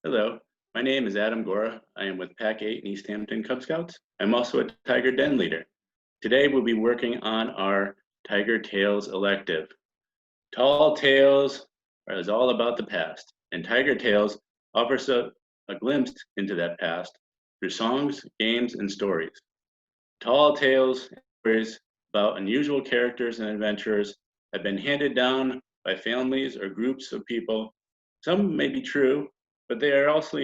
Hello, my name is Adam Gora. I am with Pack 8 in East Hampton Cub Scouts. I'm also a Tiger Den leader. Today we'll be working on our Tiger Tales elective. Tall Tales is all about the past, and Tiger Tales offers a glimpse into that past through songs, games, and stories. Tall Tales stories about unusual characters and adventurers have been handed down by families or groups of people. Some may be true, but they are also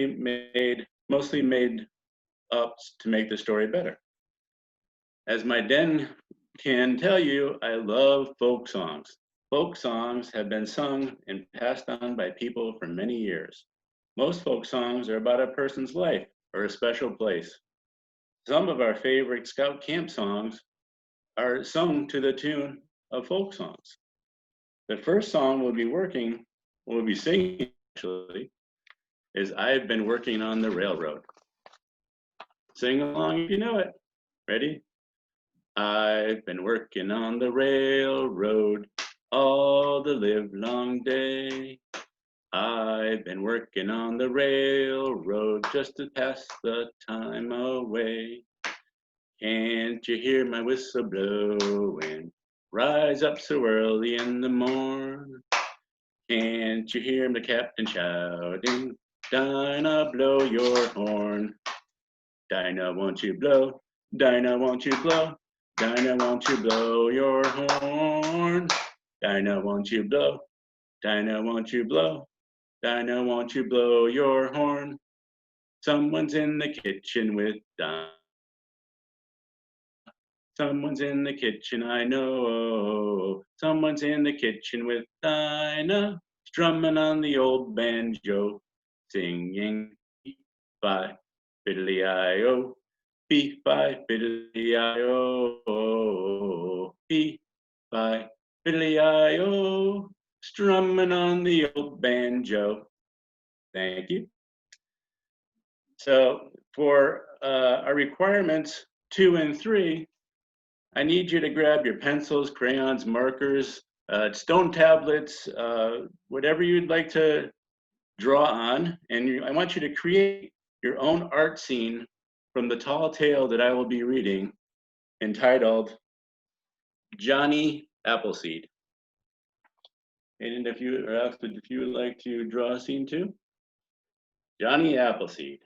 mostly made up to make the story better. As my den can tell you, I love folk songs. Folk songs have been sung and passed on by people for many years. Most folk songs are about a person's life or a special place. Some of our favorite scout camp songs are sung to the tune of folk songs. The first song we'll be singing actually, is I've Been Working on the Railroad. Sing along if you know it. Ready? I've been working on the railroad all the livelong day. I've been working on the railroad just to pass the time away. Can't you hear my whistle blowing? Rise up so early in the morn. Can't you hear the captain shouting? Dinah, blow your horn. Dinah, won't you blow? Dinah, won't you blow? Dinah, won't you blow your horn? Dinah, won't you blow? Dinah, won't you blow? Dinah, won't you blow your horn? Someone's in the kitchen with Dinah. Someone's in the kitchen, I know. Someone's in the kitchen with Dinah, strumming on the old banjo, singing beef-fi, fiddly-I-O, beef-fi, fiddly-I-O, beef-fi, fiddly-I-O, strumming on the old banjo. Thank you. So for our requirements 2 and 3, I need you to grab your pencils, crayons, markers, stone tablets, whatever you'd like to draw on. And I want you to create your own art scene from the tall tale that I will be reading, entitled Johnny Appleseed. And if you would like to draw a scene too. Johnny Appleseed.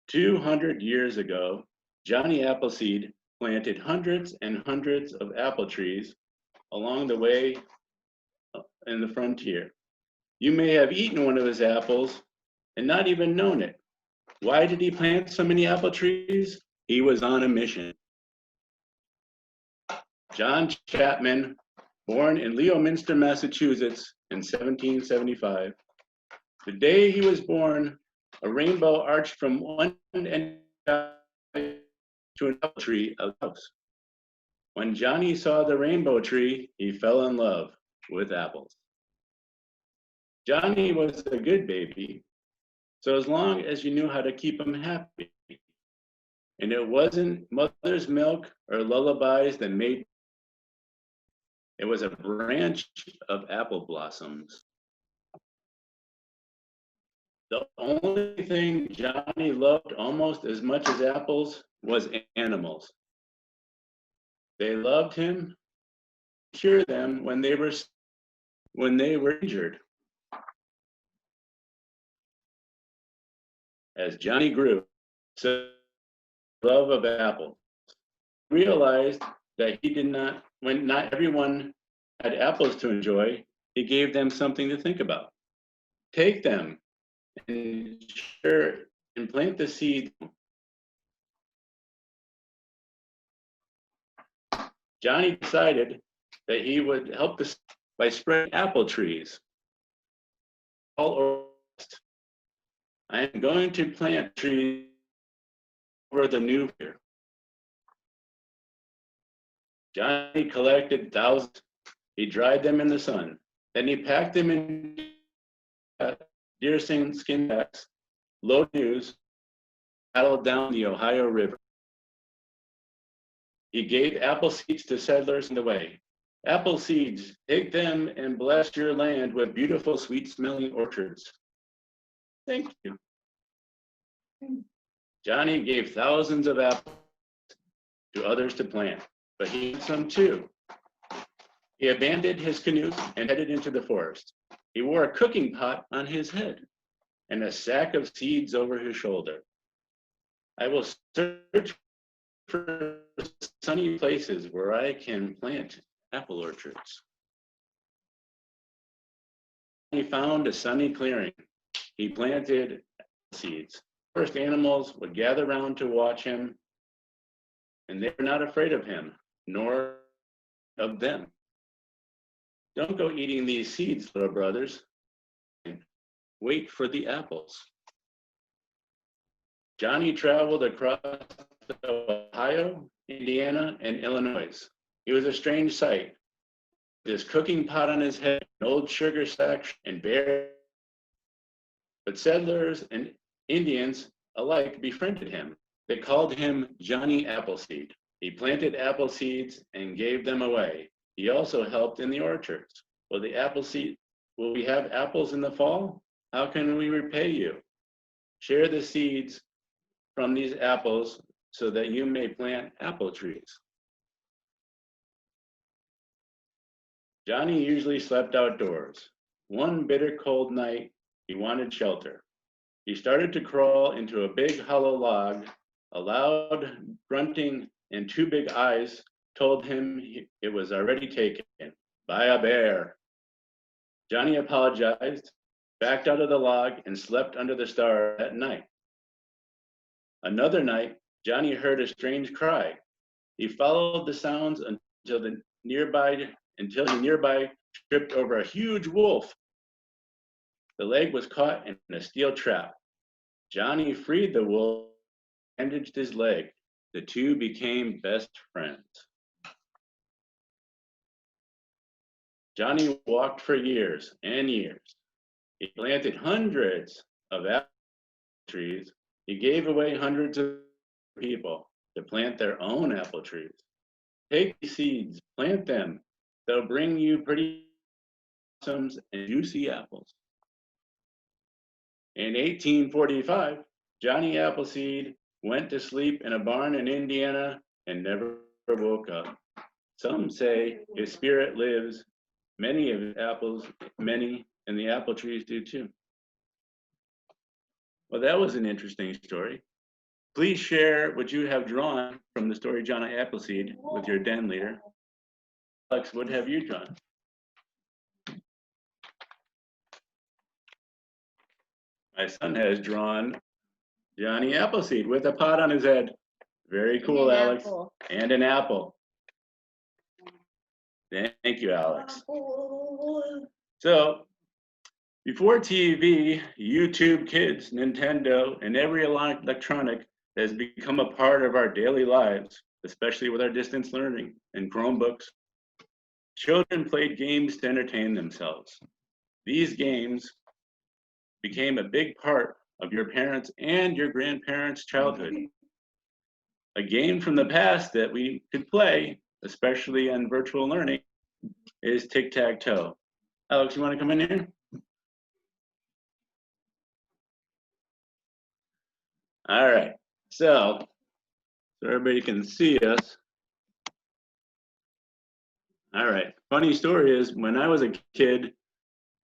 200 years ago, Johnny Appleseed planted hundreds and hundreds of apple trees along the way in the frontier. You may have eaten one of his apples and not even known it. Why did he plant so many apple trees? He was on a mission. John Chapman, born in Leominster, Massachusetts in 1775. The day he was born, a rainbow arched from one end to an apple tree of the house. When Johnny saw the rainbow tree, he fell in love with apples. Johnny was a good baby, so as long as you knew how to keep him happy, and it wasn't mother's milk or lullabies that made it was a branch of apple blossoms. The only thing Johnny loved almost as much as apples was animals. They loved him, cure them when they were injured. As Johnny grew, so love of apples, realized that he did not, when not everyone had apples to enjoy, he gave them something to think about. Take them and plant the seed. Johnny decided that he would help by spreading apple trees all over. I am going to plant trees over the new year. Johnny collected thousands. He dried them in the sun. Then he packed them in deerskin bags, low news, paddled down the Ohio River. He gave apple seeds to settlers in the way. Apple seeds, take them and bless your land with beautiful, sweet-smelling orchards. Thank you. Johnny gave thousands of apples to others to plant, but he had some too. He abandoned his canoe and headed into the forest. He wore a cooking pot on his head and a sack of seeds over his shoulder. I will search for sunny places where I can plant apple orchards. He found a sunny clearing. He planted seeds. First animals would gather round to watch him, and they were not afraid of him, nor of them. Don't go eating these seeds, little brothers. Wait for the apples. Johnny traveled across Ohio, Indiana, and Illinois. He was a strange sight. This cooking pot on his head, an old sugar sack, and bear. But settlers and Indians alike befriended him. They called him Johnny Appleseed. He planted apple seeds and gave them away. He also helped in the orchards. Will we have apples in the fall? How can we repay you? Share the seeds from these apples so that you may plant apple trees. Johnny usually slept outdoors. One bitter cold night, he wanted shelter. He started to crawl into a big hollow log. A loud grunting and two big eyes told him it was already taken by a bear. Johnny apologized, backed out of the log, and slept under the stars that night. Another night, Johnny heard a strange cry. He followed the sounds until he nearby tripped over a huge wolf. The leg was caught in a steel trap. Johnny freed the wolf, bandaged his leg. The two became best friends. Johnny walked for years and years. He planted hundreds of apple trees. He gave away hundreds of people to plant their own apple trees. Take these seeds, plant them. They'll bring you pretty blossoms and juicy apples. In 1845, Johnny Appleseed went to sleep in a barn in Indiana and never woke up. Some say his spirit lives. Many of his apples, many, and the apple trees do too. Well, that was an interesting story. Please share what you have drawn from the story Johnny Appleseed with your den leader. Alex, what have you drawn? My son has drawn Johnny Appleseed with a pot on his head. Very cool, Alex. Apple. And an apple. Thank you, Alex. So, before TV, YouTube Kids, Nintendo, and every electronic has become a part of our daily lives, especially with our distance learning and Chromebooks, children played games to entertain themselves. These games became a big part of your parents' and your grandparents' childhood. A game from the past that we could play, especially on virtual learning, is Tic-Tac-Toe. Alex, you want to come in here? All right, so everybody can see us. All right, funny story is when I was a kid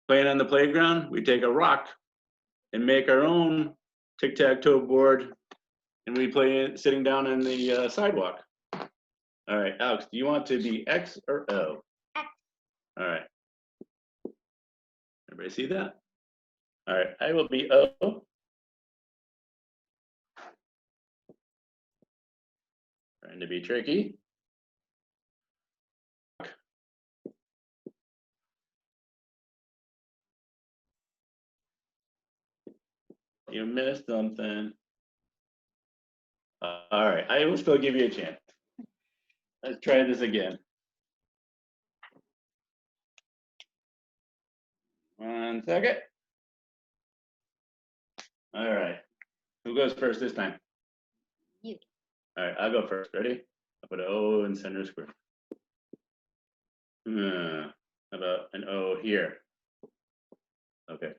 playing on the playground, we'd take a rock and make our own tic-tac-toe board, and we play it sitting down on the sidewalk. All right, Alex, do you want to be X or O? X. All right. Everybody see that? All right, I will be O. Trying to be tricky. You missed something. All right, I will still give you a chance. Let's try this again. 1 second. All right, who goes first this time? You. All right, I'll go first. Ready? I'll put an O in center square. How about an O here? Okay.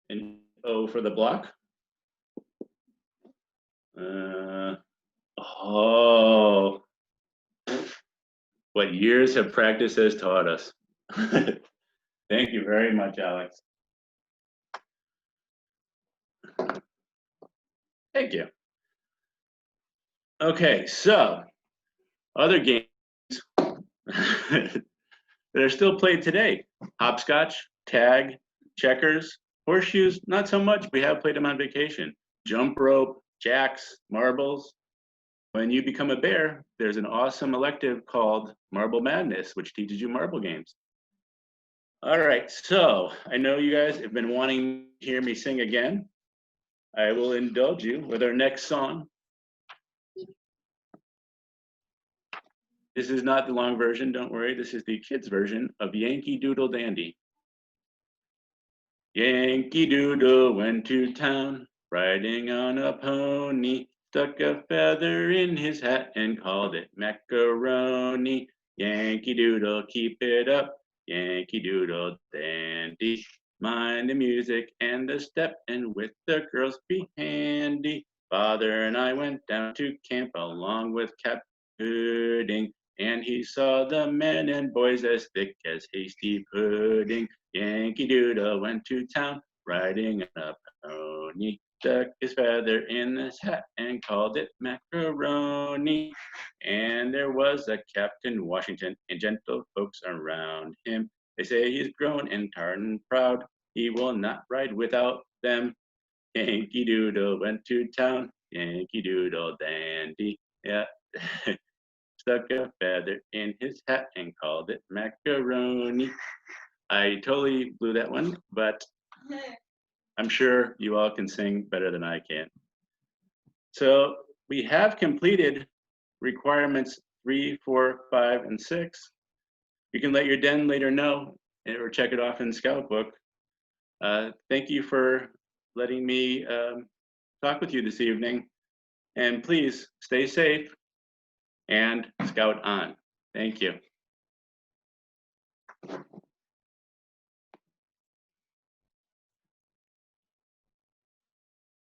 An O for the block. Oh, what years of practice has taught us. Thank you very much, Alex. Thank you. Okay, so other games that are still played today: hopscotch, tag, checkers, horseshoes. Not so much. We have played them on vacation. Jump rope, jacks, marbles. When you become a bear, there's an awesome elective called Marble Madness, which teaches you marble games. All right, so I know you guys have been wanting to hear me sing again. I will indulge you with our next song. This is not the long version, don't worry. This is the kids' version of Yankee Doodle Dandy. Yankee Doodle went to town, riding on a pony, stuck a feather in his hat and called it macaroni. Yankee Doodle, keep it up, Yankee Doodle Dandy. Mind the music and the step, and with the girls be handy. Father and I went down to camp along with Cap Pudding, and he saw the men and boys as thick as hasty pudding. Yankee Doodle went to town, riding a pony, stuck his feather in his hat and called it macaroni. And there was a Captain Washington and gentle folks around him. They say he's grown and tired and proud. He will not ride without them. Yankee Doodle went to town. Yankee Doodle Dandy. Yeah. Stuck a feather in his hat and called it macaroni. I totally blew that one, but I'm sure you all can sing better than I can. So we have completed requirements 3, 4, 5, and 6. You can let your den later know or check it off in Scout Book. Thank you for letting me talk with you this evening. And please stay safe and Scout on. Thank you.